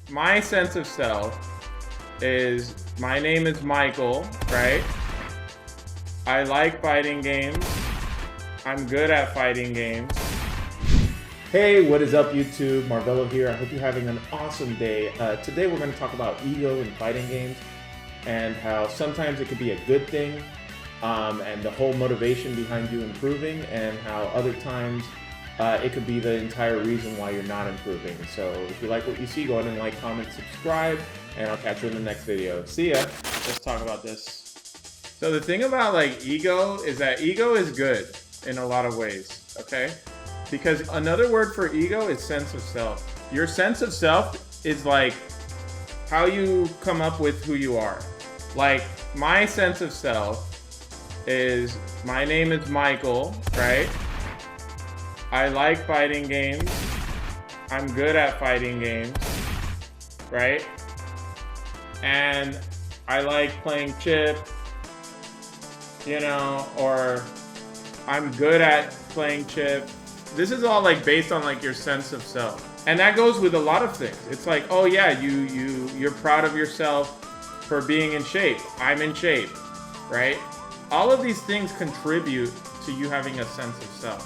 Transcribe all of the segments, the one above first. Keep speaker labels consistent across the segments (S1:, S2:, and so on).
S1: my sense of self is my name is Michael, right? I like fighting games. I'm good at fighting games.
S2: Hey, what is up YouTube? Marvelo here. I hope you're having an awesome day. Today we're going to talk about ego in fighting games and how sometimes it could be a good thing and the whole motivation behind you improving, and how other times it could be the entire reason why you're not improving. So if you like what you see, go ahead and like, comment, subscribe, and I'll catch you in the next video. See ya.
S1: Let's talk about this. So the thing about like ego is that ego is good in a lot of ways, okay? Because another word for ego is sense of self. Your sense of self is like how you come up with who you are. Like my sense of self is my name is Michael, right? I like fighting games. I'm good at fighting games, right? And I like playing chip, you know, or I'm good at playing chip. This is all like based on like your sense of self. And that goes with a lot of things. It's like, oh yeah, you're proud of yourself for being in shape. I'm in shape, right? All of these things contribute to you having a sense of self.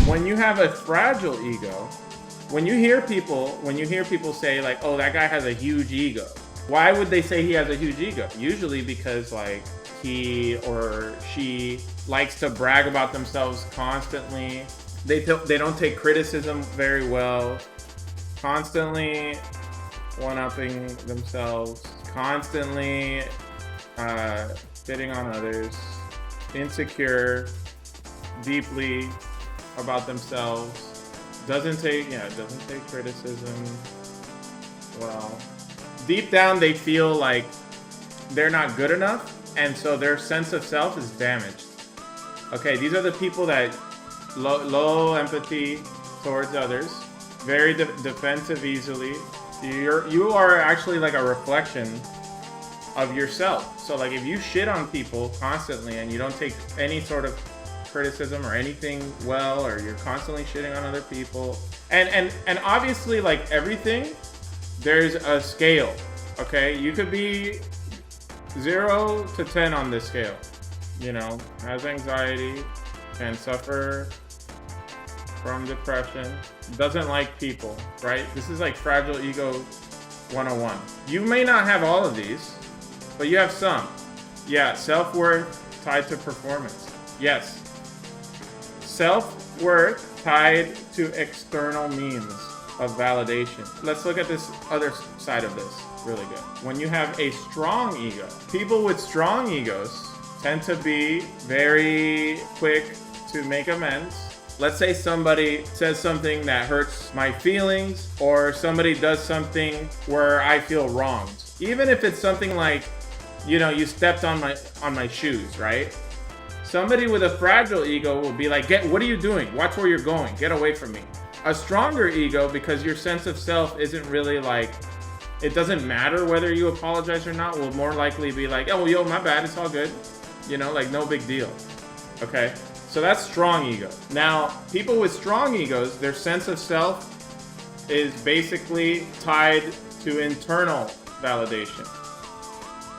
S1: When you have a fragile ego, when you hear people say like, oh, that guy has a huge ego. Why would they say he has a huge ego? Usually because like he or she likes to brag about themselves constantly. They don't take criticism very well. Constantly one-upping themselves. Constantly spitting on others. Insecure. Deeply about themselves. Doesn't take criticism well. Deep down they feel like they're not good enough, and so their sense of self is damaged. Okay, these are the people that low empathy towards others, very defensive easily. You are actually like a reflection of yourself. So like if you shit on people constantly and you don't take any sort of criticism or anything well, or you're constantly shitting on other people, and obviously like everything, there's a scale. Okay, you could be 0 to 10 on this scale. You know, has anxiety, can suffer from depression, doesn't like people, right? This is like fragile ego 101. You may not have all of these, but you have some. Yeah, self-worth tied to performance. Yes. Self-worth tied to external means of validation. Let's look at this other side of this really good. When you have a strong ego, people with strong egos tend to be very quick to make amends. Let's say somebody says something that hurts my feelings, or somebody does something where I feel wronged. Even if it's something like, you know, you stepped on my shoes, right? Somebody with a fragile ego will be like, what are you doing? Watch where you're going. Get away from me. A stronger ego, because your sense of self isn't really like, it doesn't matter whether you apologize or not, will more likely be like, oh, yo, my bad, it's all good. You know, like no big deal. Okay? So that's strong ego. Now, people with strong egos, their sense of self is basically tied to internal validation.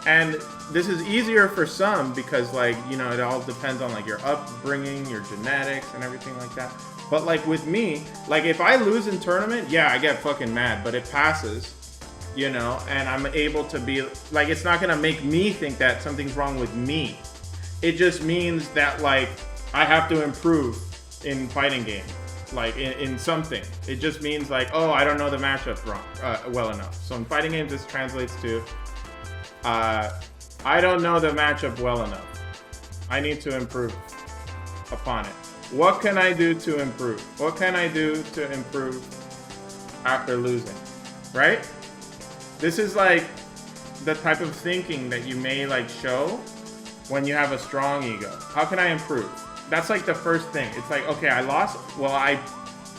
S1: And this is easier for some because, like, you know, it all depends on like your upbringing, your genetics, and everything like that. But like with me, like if I lose in tournament, yeah, I get fucking mad, but it passes, you know, and I'm able to be like, it's not gonna make me think that something's wrong with me. It just means that like I have to improve in fighting game, like in something. It just means like, oh, I don't know the matchup well enough. So in fighting games, this translates to, I don't know the matchup well enough. I need to improve upon it. What can I do to improve? What can I do to improve after losing, right? This is like the type of thinking that you may like show when you have a strong ego. How can I improve? That's like the first thing. It's like, okay, I lost. Well,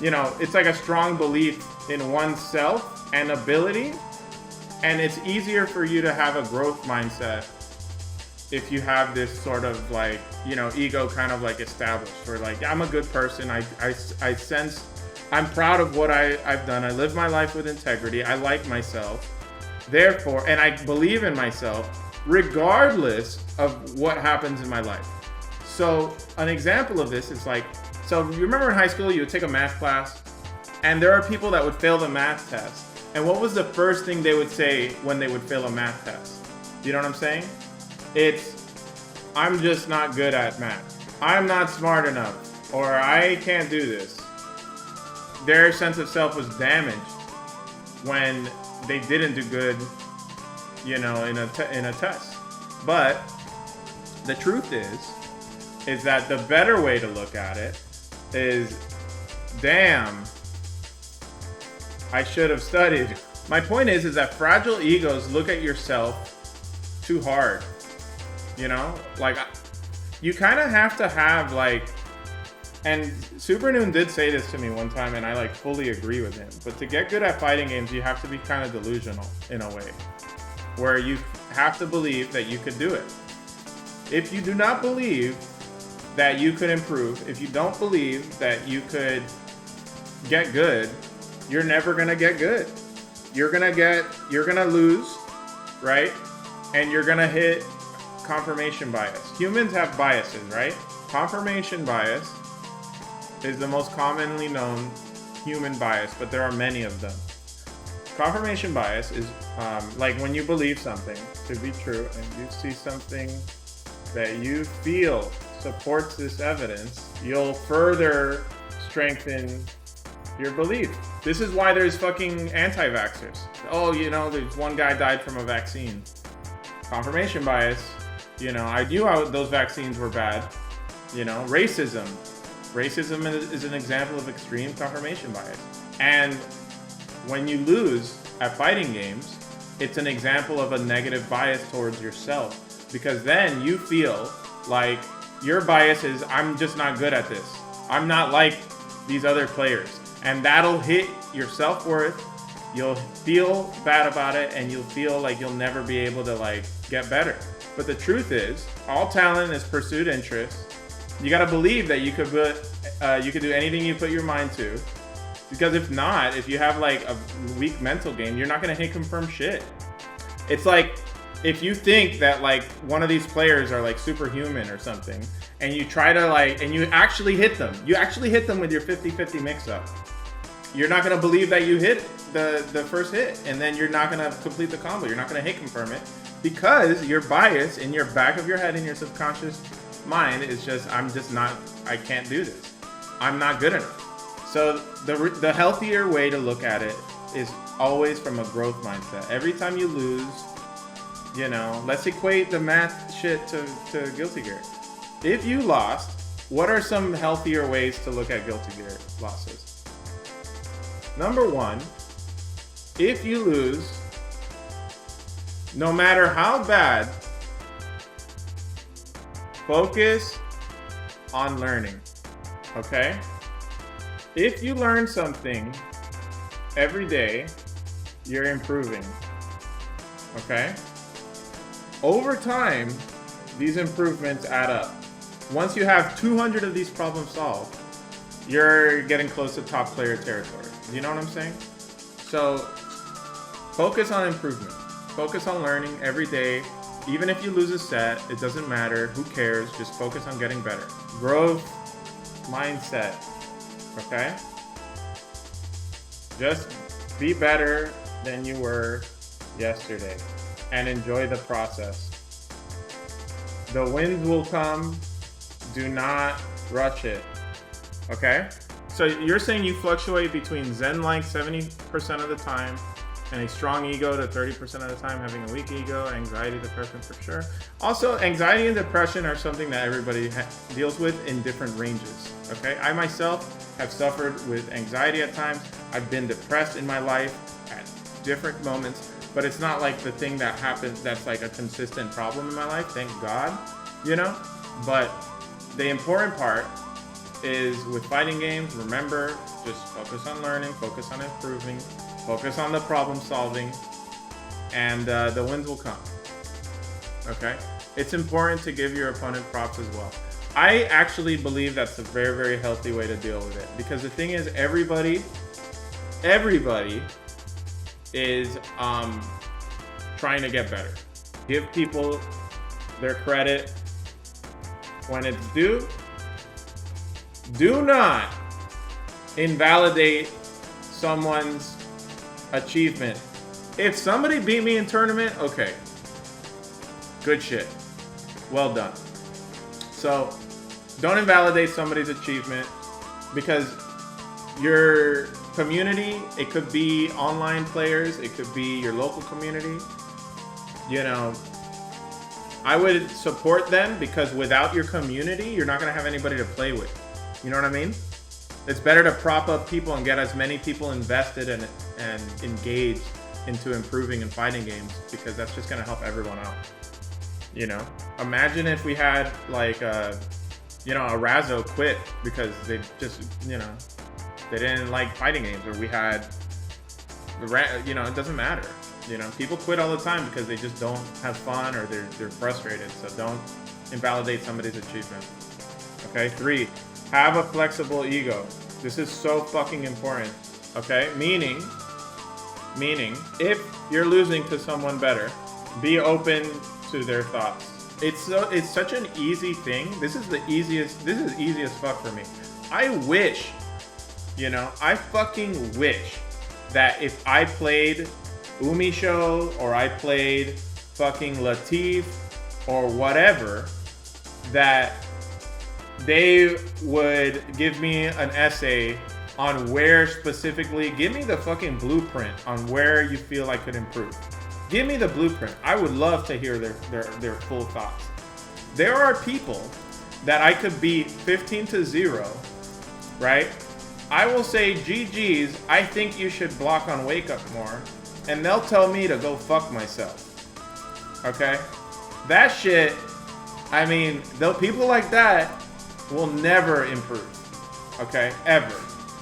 S1: it's like a strong belief in oneself and ability. And it's easier for you to have a growth mindset if you have this sort of like, you know, ego kind of like established, where like, I'm a good person. I sense I'm proud of what I've done. I live my life with integrity. I like myself. Therefore, and I believe in myself regardless of what happens in my life. So an example of this is like, so you remember in high school, you would take a math class and there are people that would fail the math test. And what was the first thing they would say when they would fail a math test? You know what I'm saying? It's, I'm just not good at math. I'm not smart enough, or I can't do this. Their sense of self was damaged when they didn't do good, you know, in a test. But the truth is that the better way to look at it is, damn, I should have studied. My point is that fragile egos look at yourself too hard. You know, like you kind of have to have like, and Super Noon did say this to me one time, and I like fully agree with him. But to get good at fighting games, you have to be kind of delusional in a way, where you have to believe that you could do it. If you do not believe that you could improve, if you don't believe that you could get good, you're never gonna get good. You're gonna lose, right? And you're gonna hit confirmation bias. Humans have biases, right? Confirmation bias is the most commonly known human bias, but there are many of them. Confirmation bias is like when you believe something to be true and you see something that you feel supports this evidence, you'll further strengthen your belief. This is why there's fucking anti-vaxxers. Oh, you know, there's one guy died from a vaccine. Confirmation bias. You know, I knew those vaccines were bad. You know, racism. Racism is an example of extreme confirmation bias. And when you lose at fighting games, it's an example of a negative bias towards yourself. Because then you feel like your bias is, I'm just not good at this. I'm not like these other players. And that'll hit your self-worth. You'll feel bad about it, and you'll feel like you'll never be able to like get better. But the truth is, all talent is pursued interest. You gotta believe that you could do anything you put your mind to. Because if not, if you have like a weak mental game, you're not gonna hit confirm shit. It's like if you think that like one of these players are like superhuman or something, and you try to like, and you actually hit them. You actually hit them with your 50-50 mix-up. You're not gonna believe that you hit the first hit, and then you're not gonna complete the combo. You're not gonna hit confirm it because your bias in your back of your head, in your subconscious mind, is just, I'm just not, I can't do this. I'm not good enough. So the healthier way to look at it is always from a growth mindset. Every time you lose, you know, let's equate the math shit to Guilty Gear. If you lost, what are some healthier ways to look at Guilty Gear losses? Number one, if you lose, no matter how bad, focus on learning, okay? If you learn something every day, you're improving, okay? Over time, these improvements add up. Once you have 200 of these problems solved, you're getting close to top player territory. You know what I'm saying? So focus on improvement. Focus on learning every day. Even if you lose a set, it doesn't matter. Who cares? Just focus on getting better. Growth mindset. Okay? Just be better than you were yesterday and enjoy the process. The wins will come. Do not rush it. Okay? So you're saying you fluctuate between Zen-like 70% of the time and a strong ego to 30% of the time, having a weak ego, anxiety, depression for sure. Also, anxiety and depression are something that everybody deals with in different ranges, okay? I myself have suffered with anxiety at times. I've been depressed in my life at different moments, but it's not like the thing that happens that's like a consistent problem in my life, thank God, you know? But the important part is with fighting games, remember, just focus on learning, focus on improving, focus on the problem solving, and the wins will come. Okay? It's important to give your opponent props as well. I actually believe that's a very, very healthy way to deal with it. Because the thing is, everybody is trying to get better. Give people their credit when it's due. Do not invalidate someone's achievement. If somebody beat me in tournament, okay, good shit, well done. So don't invalidate somebody's achievement, because your community, it could be online players, it could be your local community, you know, I would support them, because without your community, you're not going to have anybody to play with. You know what I mean? It's better to prop up people and get as many people invested and engaged into improving and fighting games, because that's just going to help everyone out. You know, imagine if we had like a Razzo quit because they just, you know, they didn't like fighting games, or we had, you know, it doesn't matter. You know, people quit all the time because they just don't have fun, or they're frustrated. So don't invalidate somebody's achievement. Okay, 3, have a flexible ego. This is so fucking important. Okay, meaning, if you're losing to someone better, be open to their thoughts. It's such an easy thing. This is easy as fuck for me. I wish, you know, I fucking wish that if I played Umisho, or I played fucking Latif, or whatever, that they would give me an essay on where specifically, give me the fucking blueprint on where you feel I could improve. Give me the blueprint. I would love to hear their full thoughts. There are people that I could beat 15-0, right? I will say, GG's, I think you should block on wake up more, and they'll tell me to go fuck myself. Okay? That shit, I mean, though, people like that will never improve. Okay? Ever.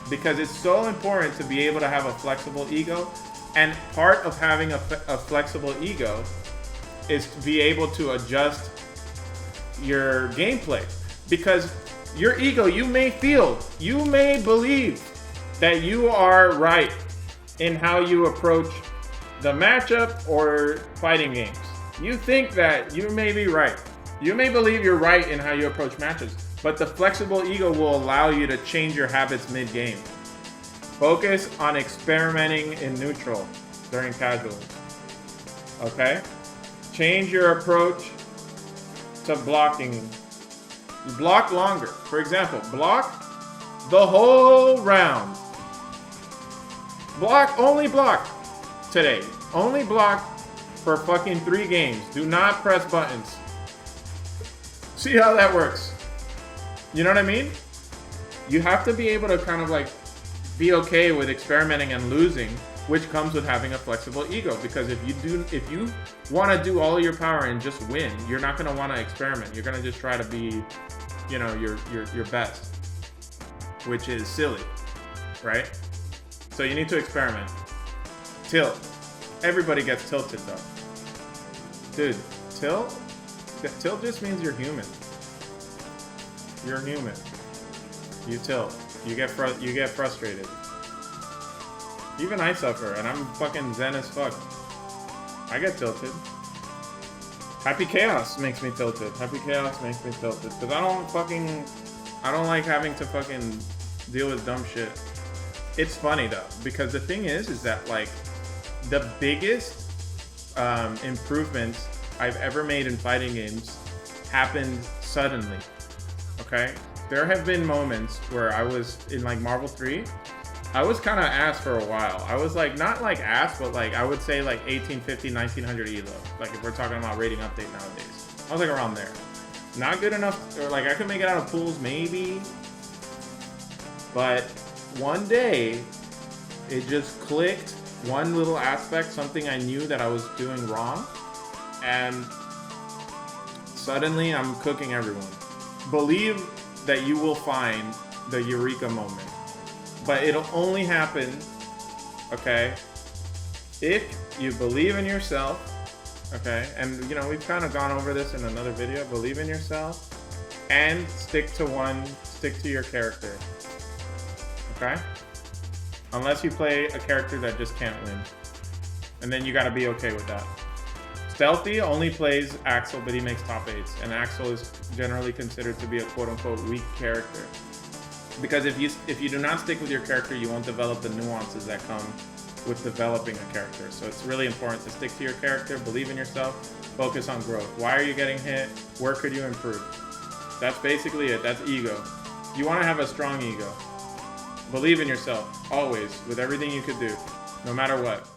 S1: Because it's so important to be able to have a flexible ego. And part of having a flexible ego is to be able to adjust your gameplay. Because your ego, you may believe that you are right in how you approach the matchup or fighting games. You think that you may be right. You may believe you're right in how you approach matches, but the flexible ego will allow you to change your habits mid-game. Focus on experimenting in neutral during casuals. Okay? Change your approach to blocking. Block longer. For example, block the whole round. Only block today. Only block for fucking 3 games. Do not press buttons. See how that works. You know what I mean? You have to be able to kind of like be okay with experimenting and losing, which comes with having a flexible ego. Because if you want to do all your power and just win, you're not going to want to experiment. You're going to just try to be, you know, your best, which is silly, right? So you need to experiment. Tilt. Everybody gets tilted though. Dude, tilt just means you're human. You're human. You tilt. You get frustrated. Even I suffer, and I'm fucking zen as fuck. I get tilted. Happy Chaos makes me tilted. Happy Chaos makes me tilted. Because I don't like having to fucking deal with dumb shit. It's funny though, because the thing is that like the biggest improvements I've ever made in fighting games happened suddenly. Okay? There have been moments where I was in like Marvel 3. I was kind of ass for a while. I was like, not like ass, but like I would say like 1850, 1900 elo. Like if we're talking about rating update nowadays. I was like around there. Not good enough, or like I could make it out of pools maybe. But one day, it just clicked. One little aspect, something I knew that I was doing wrong. And suddenly I'm cooking everyone. Believe that you will find the eureka moment. But it'll only happen, okay, if you believe in yourself, okay? And, you know, we've kind of gone over this in another video. Believe in yourself. and stick to your character. Okay? Unless you play a character that just can't win. And then you gotta be okay with that. Stealthy only plays Axel, but he makes top 8s. And Axel is generally considered to be a quote-unquote weak character. Because if you do not stick with your character, you won't develop the nuances that come with developing a character. So it's really important to stick to your character, believe in yourself, focus on growth. Why are you getting hit? Where could you improve? That's basically it. That's ego. You want to have a strong ego. Believe in yourself, always, with everything you could do, no matter what.